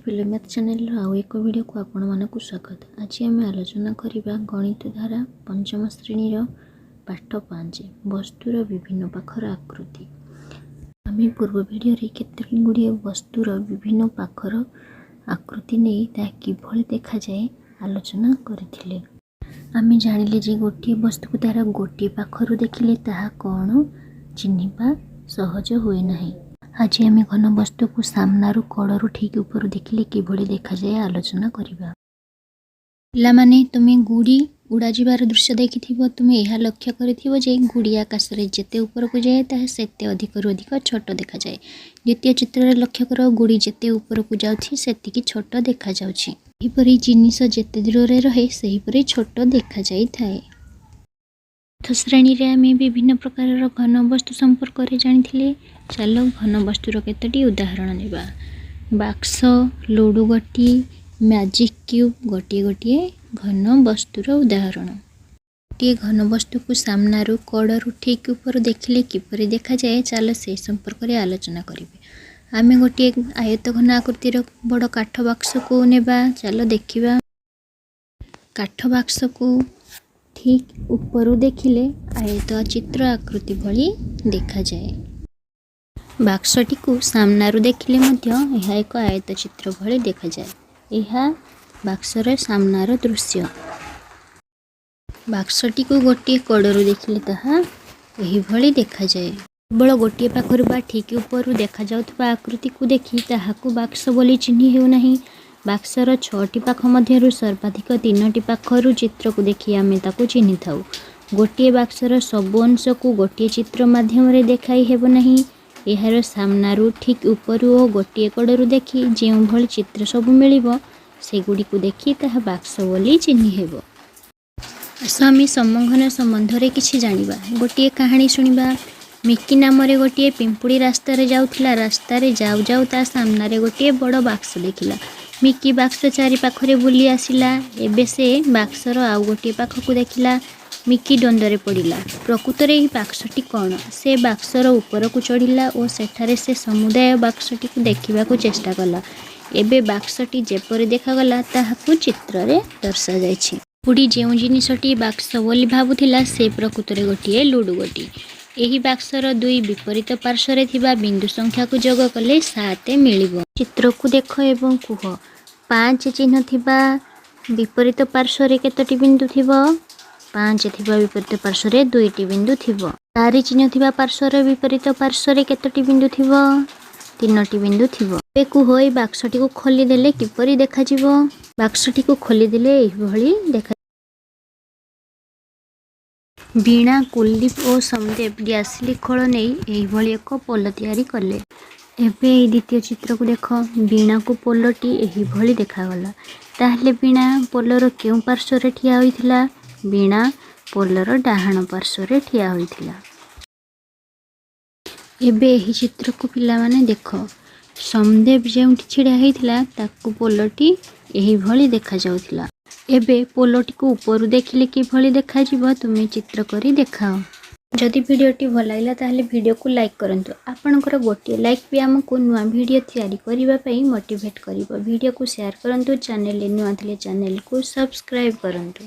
Film channel आउ एक video को आपण मानक स्वागत। आज आम आलोचना करवा गणित धारा पंचम श्रेणी पाठ 5 वस्तुर विभिन्न पाखर आकृति। आम पूर्व वीडियो केते गुड़िए वस्तुर विभिन्न पाखर आकृति नहीं ताहा किभଳି देखा जाए आलोचना करथिले। आम जानिले जे गोटे वस्तु को तार गोटे पाखर देखिले ताहा कौन चिन्हिबा सहज हुए नहीं। आज आम घन वस्तु को सामनारू कड़ू ठीक ऊपर देखिले किभଳି देखा जाए आलोचना करिबा। पिलामाने तुमे गुड़ी उड़ा जिबार दृश्य देखिथिबो। तुमे यह लक्ष्य करिथिबो जे गुड़ी आकाश रे जेते ऊपर को जाए ताहा सेते अधिकरु अधिक छोट देखा जाए। द्वितीय चित्र रे लक्ष्य करो गुड़ी जेते ऊपर को जाउछि सेतिकी छोट देखा जाउछि। एहिपरि जिनिस जेते दूर रे रहे सेहिपरि छोट देखा जाई थाए। श्रेणी रे आम विभिन्न प्रकार घन वस्तु संपर्क में जानी। चलो घन वस्तुर केतोटी उदाहरण नेबा। बाक्स, लुडु गोटी, मैजिक क्यूब गोटे गोटे घन वस्तुर उदाहरण। गोटे घन वस्तु को सामनारू कड़ू ठीक ऊपर देखिले किपरि देखा जाए चलो से संपर्क में आलोचना करिवे। आमे गोटे आयत घन आकृतिर बड़ काठ बाक्स को नेबा। चलो देखिबा। काठ बाक्स को ठीक ऊपर देखिले आयत चित्र आकृति भली देखा जाए। बाक्सटी को सामनारू देखिले मध्य यह एक आयत चित्र भली देखा जाए। यह बाक्सर सामनार दृश्य। बाक्सटी को गोटे कड़रू देखिले ताहा यही भली देखा जाए। केवल गोटे पाखर बा ठीक ऊपर देखा जाउथबा आकृति को देखि ताहाकू बाक्स बोली चिन्हि हेउ नाही। बाक्सर 6टी पाख मध्यरु सर्वाधिक 3टी पाखरु चित्र को देखि आमे ताकू चिन्हि थाउ। गोटे बाक्सर सबु अंश को गोटे चित्र माध्यम रे देखाई हेबो नाही। एहार सामनारू ठीक ऊपरू और गोटे कड़रू देखि जेउ भली चित्र सबु मिलिबो सेगुडी को देखि ताहा बाक्स बोली चिन्हि हेबो। आमी समघन संबंध रे किछि जानिबा। गोटे कहानी सुनिबा। मिकी नाम रे गोटे पिंपुड़ी रास्ता रे जाउथिला। रास्ता रे जाउ जाउ ता सामना रे गोटे बड़ बाक्स देखिला। मिकी बाक्स चारि पाखरे बुली आसिला। एबे से बाक्सर आउ गोटे पाख को देखिला। मिकी द्वंद्वरे पड़िला। प्रकृतरे एही बाक्सटी कौन? से बाक्सर ऊपर को चढ़िला और सेठारे से समुदाय बाक्सटी को देखिबा को चेष्टा कला। एबे बाक्सटी जेपरि देखागला ताहाकू चित्र रे दर्शा जायछि। पुडी जेउ जिनिसटी बाक्स बोली भाबुथिला से प्रकृतरे गोटिए लुडु गोटी। एही बाक्सर दुई विपरीत पार्श्व रे थिबा बिंदु संख्या को जोग कले 7 मिलिबो। चित्र को देख एवं कुह 5 चिन्ह थिबा विपरीत पार्श्व रे केतोटी बिंदु थिबो? 5 थिबा विपरीत पार्श्व रे 2टी बिंदु थिबो। 4 चिन्ह थिबा पार्श्व रे विपरीत पार्श्व रे केतोटी बिंदु थिबो? 3टी बिंदु थिबो। ए कुह ए बाक्सटी को खोली देले किपरि देखा जिवो? बाक्सटी को खोली देले एही भली देखा। वीणा, कुलदीप और समदेव ग्यास लिखल नहीं एही भली एक पोल तैयारी कले। एबे द्वितीय चित्र को देख। वीणा को पोलटी एही भली देखागला। ताहले वीणा पोलर केउ पार्श्व रे ठिया होइथिला? वीणा पोलर डाहाण पार्श्व रे ठिया होइथिला। एबे एही चित्र को पिला माने देख। समदेव जेउठी छिड़ा हेइथिला ताकू पोलटी एही भली देखा जाउथिला। एबे पोलटी को ऊपर देखिले कि भली देखा जिवो तुमे चित्र करी देखाओ। जदि वीडियोटी भल लागला ताहले वीडियो को लाइक करंतु। आपनकर गोटे लाइक भी हमको नुआ वीडियो तैयारी करिबा पई मोटिवेट करिवो। वीडियो को शेयर करंतु। चैनल ले नुआ थिले चैनल को सब्सक्राइब करंतु।